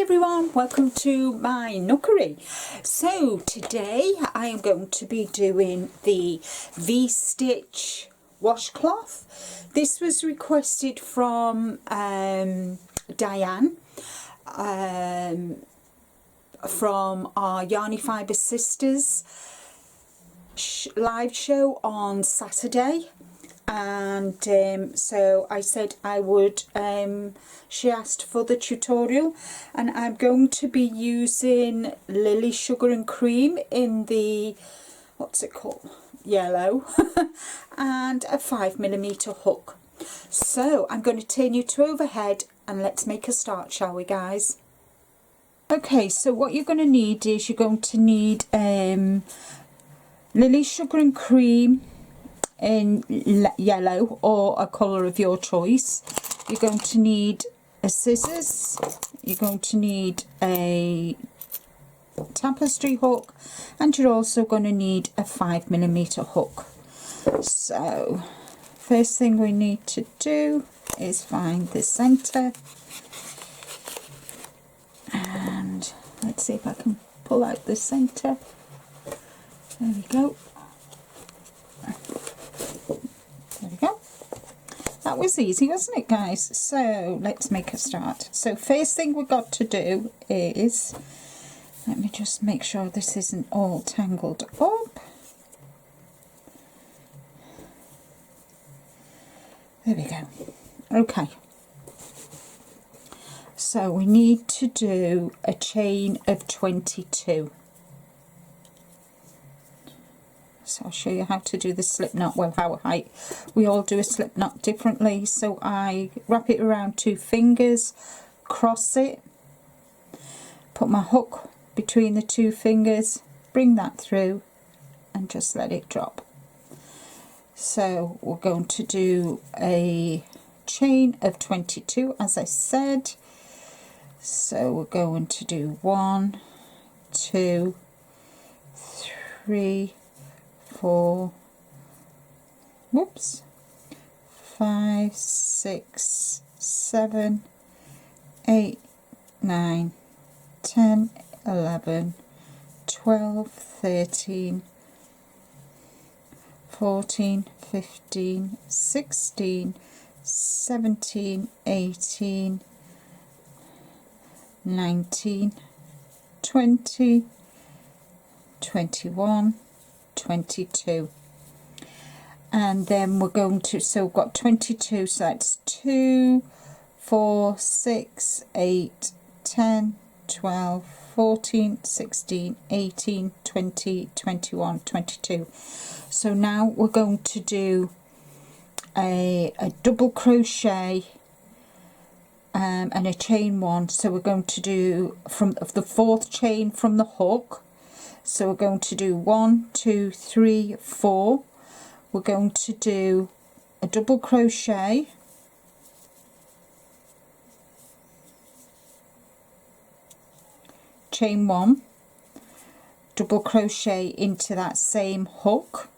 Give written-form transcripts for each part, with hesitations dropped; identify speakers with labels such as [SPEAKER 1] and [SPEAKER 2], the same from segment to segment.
[SPEAKER 1] everyone, welcome to my nookery. So today I am going to be doing the V-stitch washcloth. This was requested from Diane from our Yarny Fibre Sisters live show on Saturday. And so I said I would, she asked for the tutorial, and I'm going to be using Lily Sugar and Cream in the, what's it called, yellow, and a 5mm hook. So I'm going to turn you to overhead and let's make a start, shall we guys? Okay, so what you're going to need is you're going to need Lily Sugar and Cream in yellow or a colour of your choice. You're going to need a scissors, you're going to need a tapestry hook, and you're also going to need a 5mm hook. So first thing we need to do is find the centre, and let's see if I can pull out the centre. There we go. There we go. That was easy, wasn't it guys? So let's make a start. So first thing we've got to do is, let me just make sure this isn't all tangled up. There we go. Okay. So we need to do a chain of 22. So I'll show you how to do the slip knot. Well, we all do a slip knot differently. So I wrap it around 2 fingers, cross it, put my hook between the 2 fingers, bring that through and just let it drop. So we're going to do a chain of 22 as I said. So we're going to do 1, 2, 3, 4, whoops, 5, 6, 7, 8, 9, 10, 11, 12, 13, 14, 15, 16, 17, 18, 19, 20, 21, 22, and then we're going to, so we've got 22, so that's 2, 4, 6, 8, 10, 12, 14, 16, 18, 20, 21, 22. So now we're going to do a double crochet and a chain 1. So we're going to do from the 4th chain from the hook. So we're going to do 1, 2, 3, 4. We're going to do a double crochet, chain 1, double crochet into that same hook,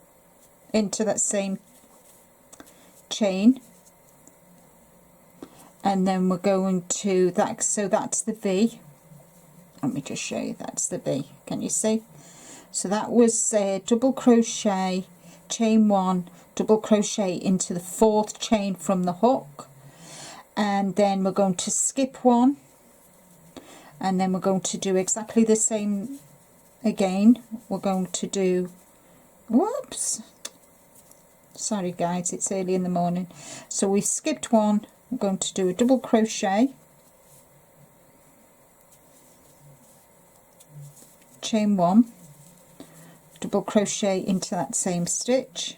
[SPEAKER 1] into that same chain, and then we're going to that, so that's the V. Let me just show you, that's the V. Can you see? So that was double crochet, chain 1, double crochet into the 4th chain from the hook, and then we're going to skip 1, and then we're going to do exactly the same again. We're going to do, whoops, sorry guys, it's early in the morning. So we skipped 1, we're going to do a double crochet, chain 1, double crochet into that same stitch,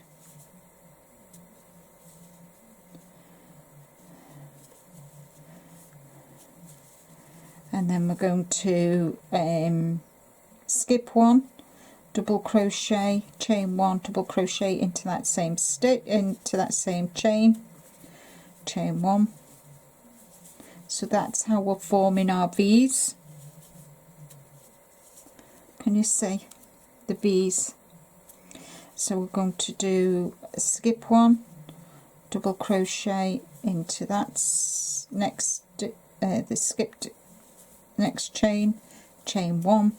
[SPEAKER 1] and then we're going to skip 1, double crochet, chain 1, double crochet into that same stitch, into that same chain, chain 1. So that's how we're forming our V's. Can you see the V's? So we're going to do a skip 1, double crochet into that next the skipped next chain, chain 1,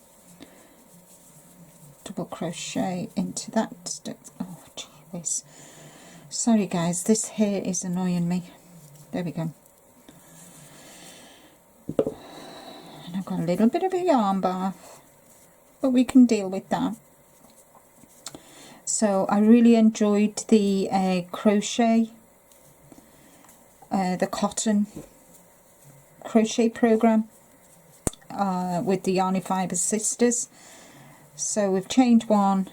[SPEAKER 1] double crochet into that. Oh jeez, sorry guys, this hair is annoying me. There we go. And I've got a little bit of a yarn bath, but we can deal with that. So I really enjoyed the crochet, the cotton crochet program with the Yarny Fibers sisters. So we've chained 1.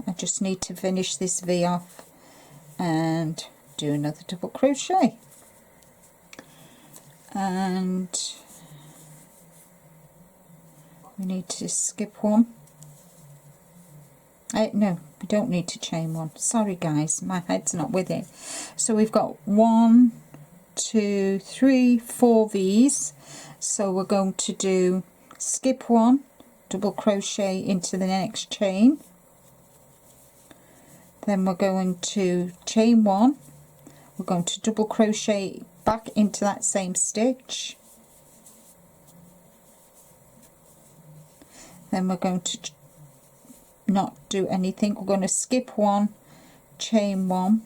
[SPEAKER 1] I just need to finish this V off and do another double crochet, and we need to skip 1. No, we don't need to chain 1. Sorry guys, my head's not with it. So we've got 1, 2, 3, 4 V's. So we're going to do skip 1, double crochet into the next chain. Then we're going to chain 1. We're going to double crochet back into that same stitch. Then we're going to not do anything. We're going to skip 1, chain 1,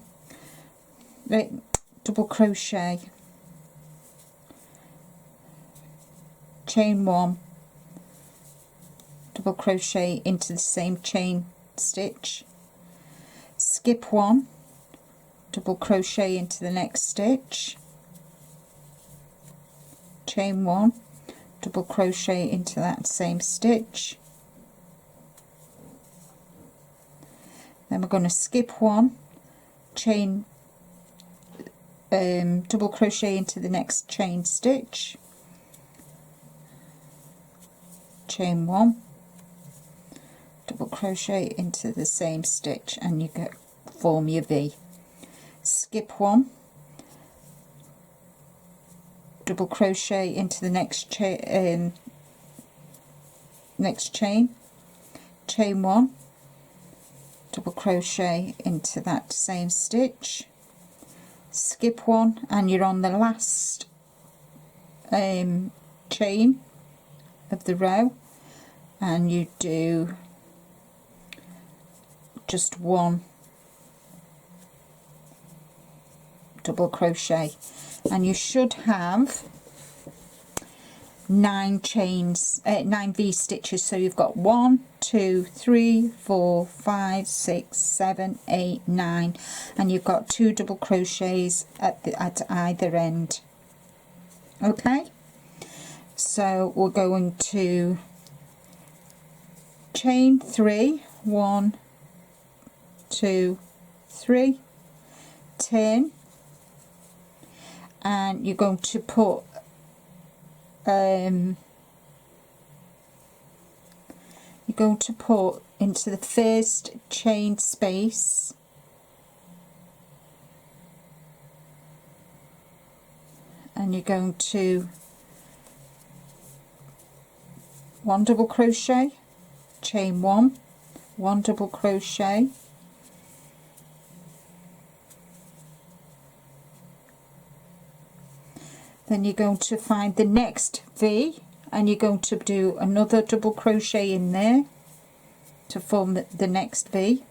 [SPEAKER 1] double crochet, chain 1, double crochet into the same chain stitch, skip 1, double crochet into the next stitch, chain 1, double crochet into that same stitch. Then we're going to skip 1, chain, double crochet into the next chain stitch, chain 1, double crochet into the same stitch, and you get form your V. Skip 1, double crochet into the next chain, chain 1, double crochet into that same stitch, skip 1, and you're on the last chain of the row, and you do just 1 double crochet, and you should have 9 chains, 9 V stitches. So you've got 1, 2, 3, 4, 5, 6, 7, 8, 9, and you've got 2 double crochets at either end. Okay, so we're going to chain 3, 1, 2, 3, turn, and you're going to put into the first chain space and you're going to 1 double crochet, chain 1, 1 double crochet, then you're going to find the next V and you're going to do another double crochet in there to form the next V.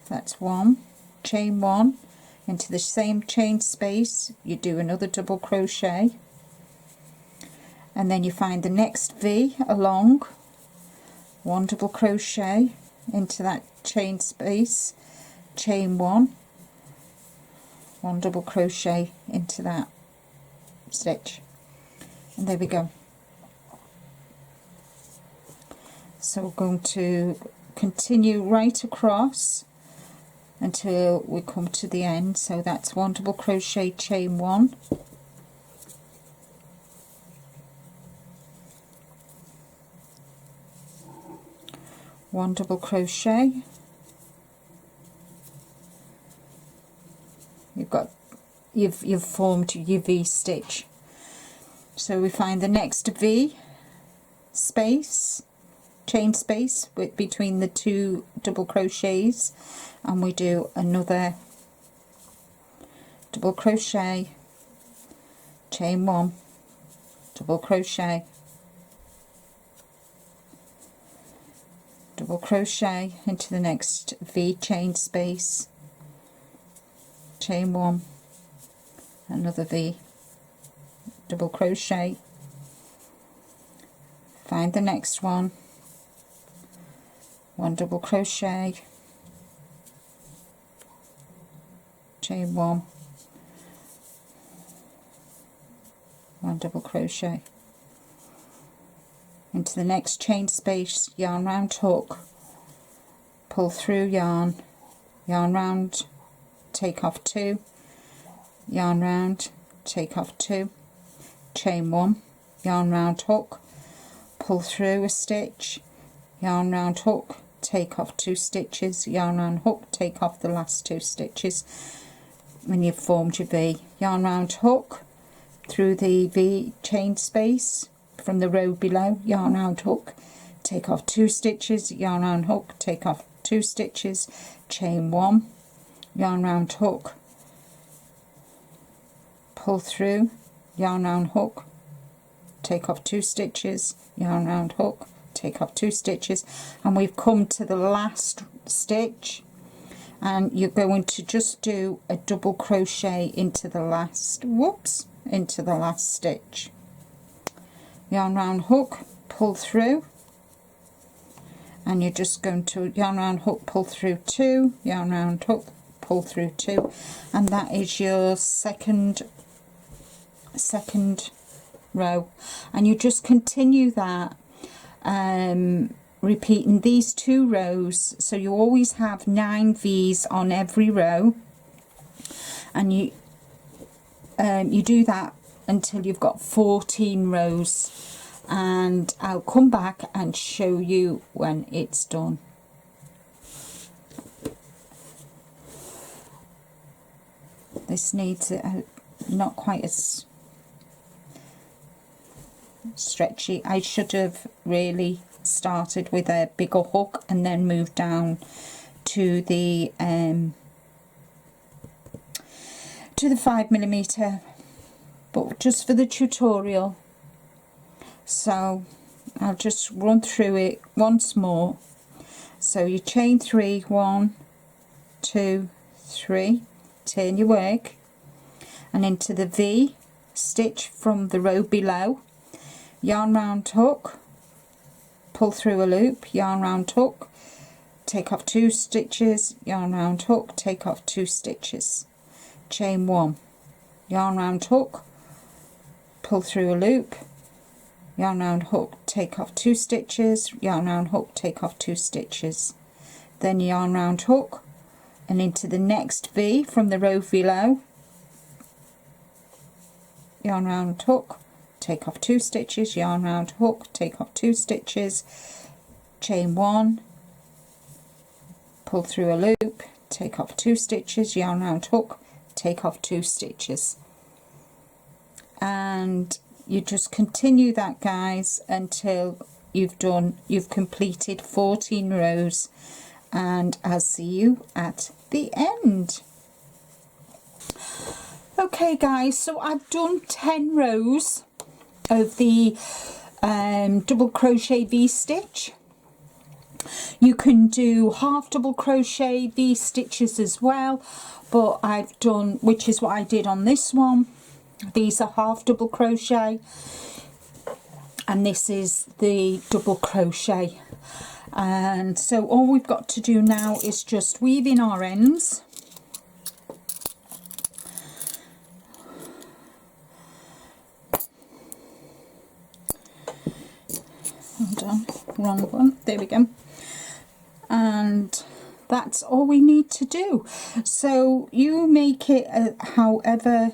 [SPEAKER 1] That's 1, chain 1, into the same chain space you do another double crochet, and then you find the next V along, 1 double crochet into that chain space, chain 1, 1 double crochet into that stitch, and there we go. So we're going to continue right across until we come to the end. So that's 1 double crochet, chain 1, one double crochet, you've formed your V stitch. So we find the next V space, chain space between the 2 double crochets, and we do another double crochet, chain 1, double crochet, crochet into the next V chain space, chain 1, another V, double crochet, find the next one, 1 double crochet, chain 1, 1 double crochet, into the next chain space, yarn round hook, pull through yarn, yarn round, take off 2, yarn round, take off 2, chain 1, yarn round hook, pull through a stitch, yarn round hook, take off 2 stitches, yarn round hook, take off the last 2 stitches when you've formed your V, yarn round hook through the V chain space from the row below, yarn round hook, take off 2 stitches, yarn round hook, take off 2 stitches, chain 1, yarn round hook, pull through, yarn round hook, take off 2 stitches, yarn round hook, take off 2 stitches, and we've come to the last stitch, and you're going to just do a double crochet into the last, into the last stitch, yarn round hook, pull through, and you're just going to yarn round hook, pull through 2, yarn round hook, pull through 2, and that is your second row, and you just continue that, repeating these 2 rows, so you always have 9 V's on every row, and you do that until you've got 14 rows, and I'll come back and show you when it's done. This needs not quite as stretchy. I should have really started with a bigger hook and then moved down to the 5mm, but just for the tutorial, so I'll just run through it once more. So you chain 3, 1, 2, 3, turn your work, and into the V stitch from the row below, yarn round hook, pull through a loop, yarn round hook, take off 2 stitches, yarn round hook, take off 2 stitches, chain 1, yarn round hook, pull through a loop, yarn round hook, take off 2 stitches, yarn round hook, take off 2 stitches, then yarn round hook, and into the next V from the row below, yarn round hook, take off 2 stitches, yarn round hook, take off 2 stitches, chain 1, pull through a loop, take off 2 stitches, yarn round hook, take off 2 stitches, and you just continue that, guys, until you've completed 14 rows, and I'll see you at the end. Okay guys, so I've done 10 rows of the double crochet V-stitch. You can do half double crochet V-stitches as well, but I've done, which is what I did on this one, these are half double crochet, and this is the double crochet. And so all we've got to do now is just weave in our ends. Hold on, wrong one, there we go. And that's all we need to do. So you make it however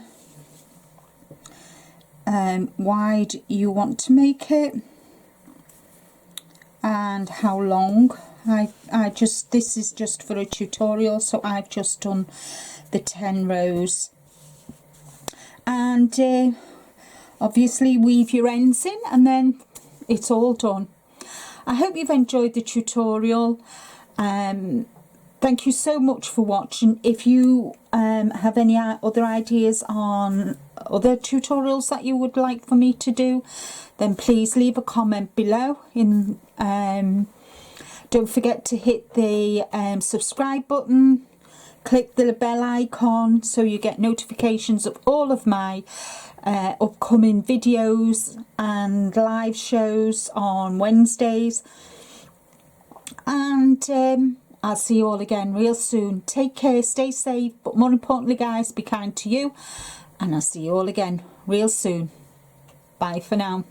[SPEAKER 1] wide you want to make it, and how long. I just, this is just for a tutorial, so I've just done the 10 rows, and obviously weave your ends in and then it's all done. I hope you've enjoyed the tutorial. Thank you so much for watching. If you have any other ideas on other tutorials that you would like for me to do, then please leave a comment below Don't forget to hit the subscribe button, click the bell icon so you get notifications of all of my upcoming videos and live shows on Wednesdays. And I'll see you all again real soon. Take care, stay safe, but more importantly guys, be kind to you, and I'll see you all again real soon. Bye for now.